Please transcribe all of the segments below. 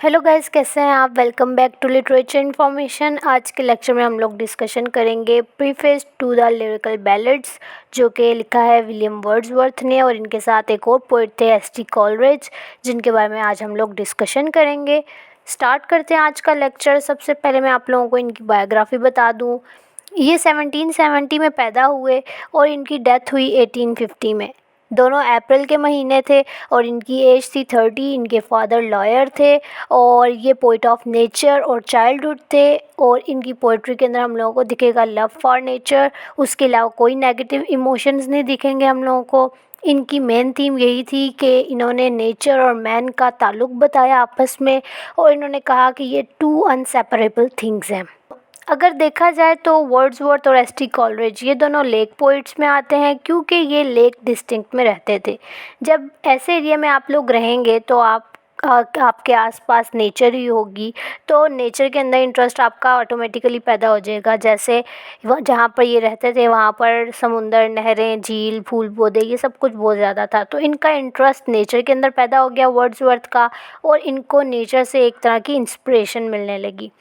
Hello guys, कैसे हैं आप। Welcome back to literature information. आज के लेक्चर में हम लोग डिस्कशन करेंगे preface to the lyrical ballads, जो कि लिखा है विलियम वर्ड्सवर्थ ने, और इनके साथ एक और पोइट थे एस.टी. कॉलरिज, जिनके बारे में आज हम लोग डिस्कशन करेंगे। स्टार्ट करते हैं आज का लेक्चर। सबसे पहले मैं आप लोगों को इनकी बायोग्राफी बता दूँ। ये 1770 में पैदा हुए और इनकी डेथ हुई 1850 में। दोनों अप्रैल के महीने थे और इनकी एज थी 30। इनके फादर लॉयर थे और ये पोइट ऑफ नेचर और चाइल्डहुड थे। और इनकी पोइट्री के अंदर हम लोगों को दिखेगा लव फॉर नेचर, उसके अलावा कोई नेगेटिव इमोशंस नहीं दिखेंगे हम लोगों को। इनकी मेन थीम यही थी कि इन्होंने नेचर और मैन का ताल्लुक़ बताया आपस में, और इन्होंने कहा कि ये टू अनसेपरेबल थिंग्स हैं। अगर देखा जाए तो वर्ड्सवर्थ और एस.टी. कॉलरिज ये दोनों लेक पोइट्स में आते हैं, क्योंकि ये लेक डिस्ट्रिक्ट में रहते थे। जब ऐसे एरिया में आप लोग रहेंगे तो आपके आसपास नेचर ही होगी, तो नेचर के अंदर इंटरेस्ट आपका ऑटोमेटिकली पैदा हो जाएगा। जैसे जहाँ पर ये रहते थे वहाँ पर समुंदर, नहरें, झील, फूल पौधे, ये सब कुछ बहुत ज़्यादा था, तो इनका इंटरेस्ट नेचर के अंदर पैदा हो गया वर्ड्सवर्थ का, और इनको नेचर से एक तरह की इंस्पिरेशन मिलने लगी।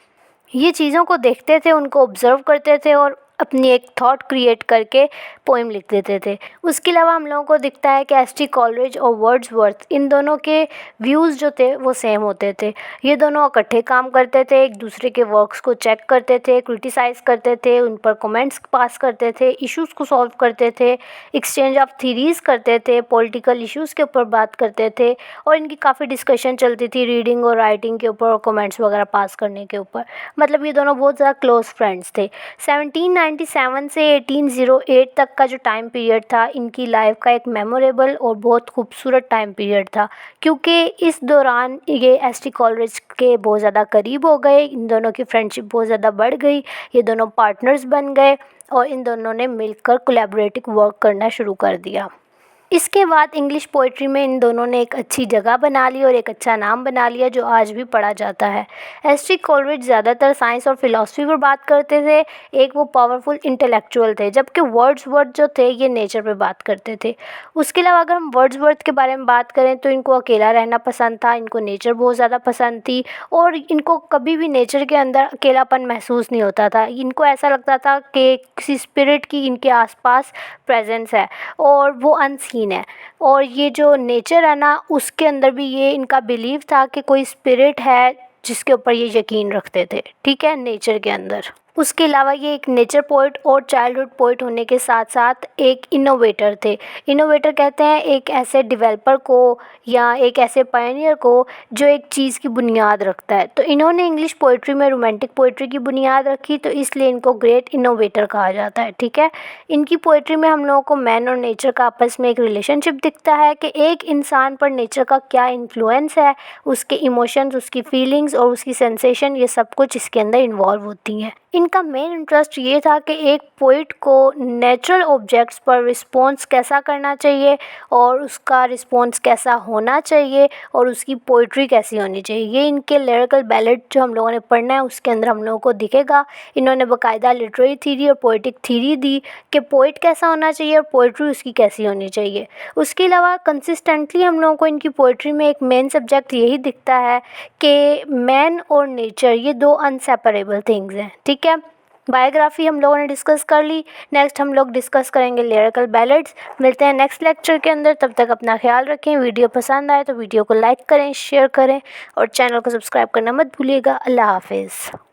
ये चीज़ों को देखते थे, उनको ऑब्ज़र्व करते थे और अपनी एक थॉट क्रिएट करके पोएम लिख देते थे। उसके अलावा हम लोगों को दिखता है कि एस.टी. कॉलरिज और वर्ड्सवर्थ, इन दोनों के व्यूज़ जो थे वो सेम होते थे। ये दोनों इकट्ठे काम करते थे, एक दूसरे के वर्क्स को चेक करते थे, क्रिटिसाइज़ करते थे, उन पर कमेंट्स पास करते थे, इश्यूज़ को सॉल्व करते थे, एक्सचेंज ऑफ थीरीज़ करते थे, पॉलिटिकल इश्यूज़ के ऊपर बात करते थे, और इनकी काफ़ी डिस्कशन चलती थी रीडिंग और राइटिंग के ऊपर और कमेंट्स वगैरह पास करने के ऊपर। मतलब ये दोनों बहुत ज़्यादा क्लोज़ फ्रेंड्स थे। 1797 से 1808 तक का जो टाइम पीरियड था, इनकी लाइफ का एक मेमोरेबल और बहुत खूबसूरत टाइम पीरियड था, क्योंकि इस दौरान ये एस.टी. कॉलरिज के बहुत ज़्यादा करीब हो गए। इन दोनों की फ्रेंडशिप बहुत ज़्यादा बढ़ गई, ये दोनों पार्टनर्स बन गए और इन दोनों ने मिलकर कोलैबोरेटिव वर्क करना शुरू कर दिया। इसके बाद इंग्लिश पोइट्री में इन दोनों ने एक अच्छी जगह बना ली और एक अच्छा नाम बना लिया, जो आज भी पढ़ा जाता है। एस.टी. कॉलरिज ज़्यादातर साइंस और फिलॉसफी पर बात करते थे, एक वो पावरफुल इंटेलेक्चुअल थे, जबकि वर्ड्सवर्थ जो थे ये नेचर पे बात करते थे। उसके अलावा अगर हम वर्ड्सवर्थ के बारे में बात करें तो इनको अकेला रहना पसंद था, इनको नेचर बहुत ज़्यादा पसंद थी, और इनको कभी भी नेचर के अंदर अकेलापन महसूस नहीं होता था। इनको ऐसा लगता था कि किसी स्पिरिट की इनके आसपास प्रेजेंस है और वो अनसीन है, और ये जो नेचर है ना, उसके अंदर भी ये इनका बिलीव था कि कोई स्पिरिट है जिसके ऊपर ये यकीन रखते थे, ठीक है, नेचर के अंदर। उसके अलावा ये एक नेचर पोइट और चाइल्डहुड पोइट होने के साथ साथ एक इनोवेटर थे। इनोवेटर कहते हैं एक ऐसे डेवलपर को या एक ऐसे पायनियर को जो एक चीज़ की बुनियाद रखता है। तो इन्होंने इंग्लिश पोइट्री में रोमांटिक पोइट्री की बुनियाद रखी, तो इसलिए इनको ग्रेट इनोवेटर कहा जाता है, ठीक है। इनकी पोइट्री में हम लोगों को मैन और नेचर का आपस में एक रिलेशनशिप दिखता है कि एक इंसान पर नेचर का क्या इन्फ्लुएंस है, उसके इमोशंस, उसकी फीलिंग्स और उसकी सेंसेशन, ये सब कुछ इसके अंदर इन्वॉल्व होती हैं। इनका मेन इंटरेस्ट ये था कि एक पोइट को नेचुरल ऑब्जेक्ट्स पर रिस्पॉन्स कैसा करना चाहिए और उसका रिस्पॉन्स कैसा होना चाहिए और उसकी पोइट्री कैसी होनी चाहिए। ये इनके लिरिकल बैलेड जो हम लोगों ने पढ़ना है उसके अंदर हम लोगों को दिखेगा। इन्होंने बाकायदा लिटरेरी थीरी और पोइटिक थीरी दी कि पोइट कैसा होना चाहिए और पोइट्री उसकी कैसी होनी चाहिए। उसके अलावा कंसिस्टेंटली हम लोगों को इनकी पोइट्री में एक मेन सब्जेक्ट यही दिखता है कि मैन और नेचर ये दो अनसेपरेबल थिंग्स हैं, ठीक है। बायोग्राफी हम लोगों ने डिस्कस कर ली। नेक्स्ट हम लोग डिस्कस करेंगे लिरिकल बैलेड्स। मिलते हैं नेक्स्ट लेक्चर के अंदर, तब तक अपना ख्याल रखें। वीडियो पसंद आए तो वीडियो को लाइक करें, शेयर करें और चैनल को सब्सक्राइब करना मत भूलिएगा। अल्लाह हाफिज़।